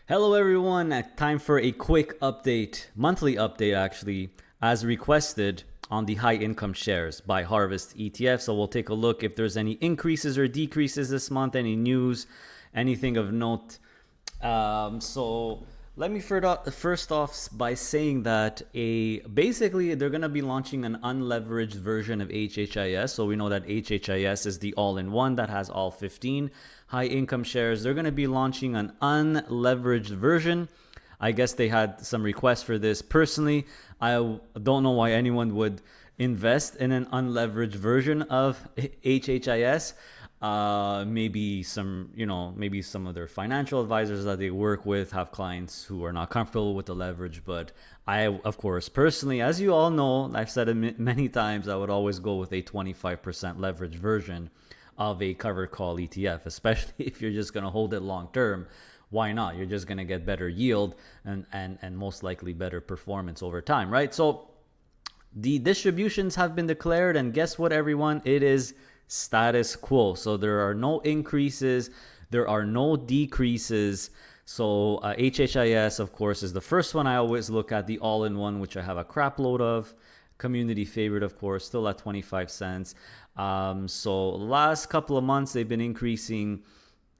Hello everyone, time for a quick update, monthly update actually, as requested on the high income shares by Harvest ETF. So we'll take a look if there's any increases or decreases this month, any news, anything of note. So let me first off by saying that basically they're going to be launching an unleveraged version of HHIS. So we know that HHIS is the all-in-one that has all 15 high income shares. They're going to be launching an unleveraged version. I guess they had some requests for this. Personally, I don't know why anyone would invest in an unleveraged version of HHIS. Maybe some of their financial advisors that they work with have clients who are not comfortable with the leverage. But I, of course, personally, as you all know, I've said it many times, I would always go with a 25% leverage version of a covered call ETF, especially if you're just going to hold it long term. Why not? You're just going to get better yield and most likely better performance over time, right? So the distributions have been declared, and guess what, everyone? It is status quo. So there are no increases, there are no decreases. So HHIS, of course, is the first one I always look at, the all-in-one, which I have a crap load of. Community favorite, of course, still at 25 cents. So last couple of months, they've been increasing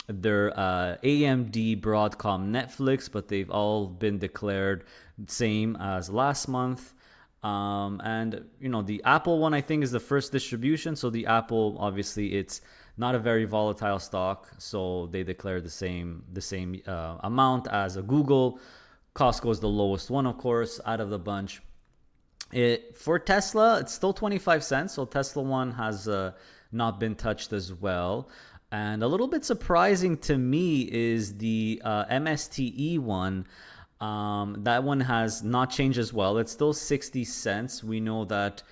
their AMD, Broadcom, Netflix, but they've all been declared same as last month. And the Apple one, I think, is the first distribution. So the Apple, obviously, it's not a very volatile stock, so they declare the same amount as a Google. Costco is the lowest one, of course, out of the bunch. For Tesla, it's still 25 cents. So Tesla one has not been touched as well. And a little bit surprising to me is the MSTE one. That one has not changed as well. It's still 60 cents. We know that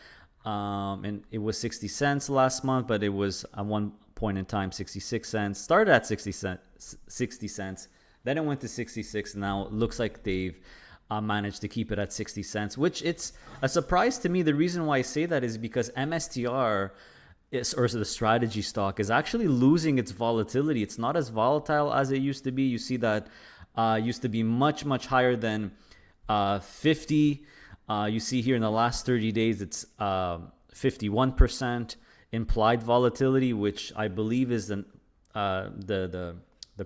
and it was 60 cents last month, but it was at one point in time 66 cents. Started at 60 cents. Then it went to 66. Now it looks like they've managed to keep it at 60 cents, which it's a surprise to me. The reason why I say that is because MSTR or the strategy stock is actually losing its volatility. It's not as volatile as it used to be. You see that used to be much, much higher than 50. You see here in the last 30 days, it's 51% implied volatility, which I believe is the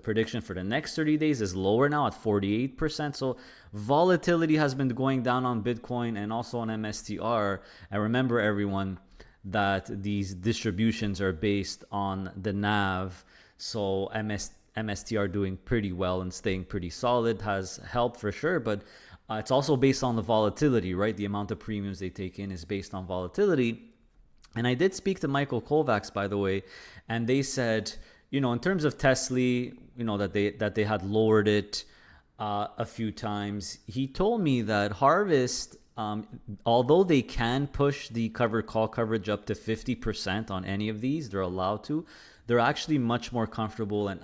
prediction for the next 30 days is lower now at 48%. So volatility has been going down on Bitcoin and also on MSTR. And remember, everyone, that these distributions are based on the NAV. So MSTR doing pretty well and staying pretty solid has helped for sure. But it's also based on the volatility, right? The amount of premiums they take in is based on volatility. And I did speak to Michael Kovacs, by the way, and they said, in terms of Tesla, that they had lowered it a few times. He told me that Harvest, although they can push the covered call coverage up to 50% on any of these, they're allowed to. They're actually much more comfortable and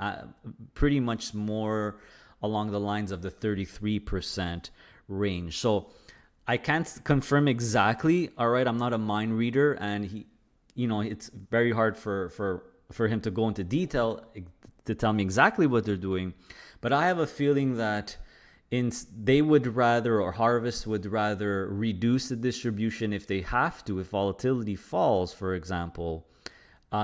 pretty much more along the lines of the 33% range. So I can't confirm exactly. All right, I'm not a mind reader, and it's very hard for him to go into detail to tell me exactly what they're doing. But I have a feeling that they would rather, or Harvest would rather, reduce the distribution if they have to, if volatility falls, for example,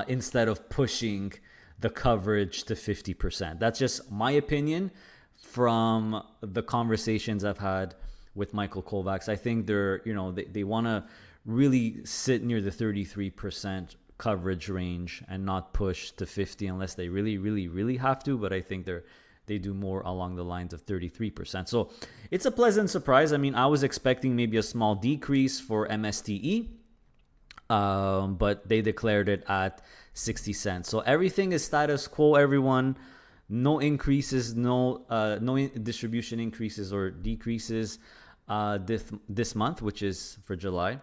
instead of pushing the coverage to 50%. That's just my opinion from the conversations I've had with Michael Kovacs. I think they want to really sit near the 33% coverage range and not push to 50 unless they really, really, really have to. But I think they do more along the lines of 33%. So it's a pleasant surprise. I mean, I was expecting maybe a small decrease for MSTE, but they declared it at 60 cents. So everything is status quo, everyone. No increases, no distribution increases or decreases this month, which is for July,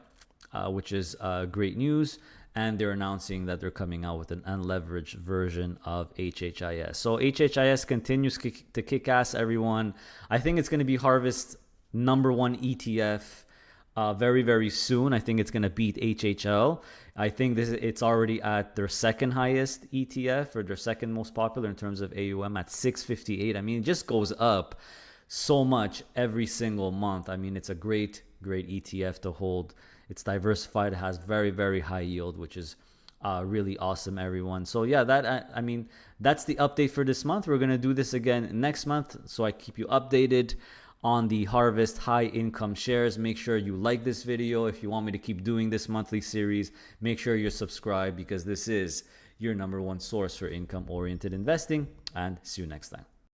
which is great news. And they're announcing that they're coming out with an unleveraged version of HHIS. So HHIS continues to kick ass, everyone. I think it's going to be Harvest's #1 ETF very, very soon. I think it's going to beat HHL. I think it's already at their second highest ETF, or their second most popular in terms of AUM, at 658. I mean, it just goes up so much every single month. I mean, it's a great ETF to hold. It's diversified. It has very, very high yield, which is really awesome, everyone. So yeah, I mean, that's the update for this month. We're going to do this again next month, so I keep you updated on the Harvest high income shares. Make sure you like this video. If you want me to keep doing this monthly series, make sure you're subscribed, because this is your #1 source for income oriented investing. And see you next time.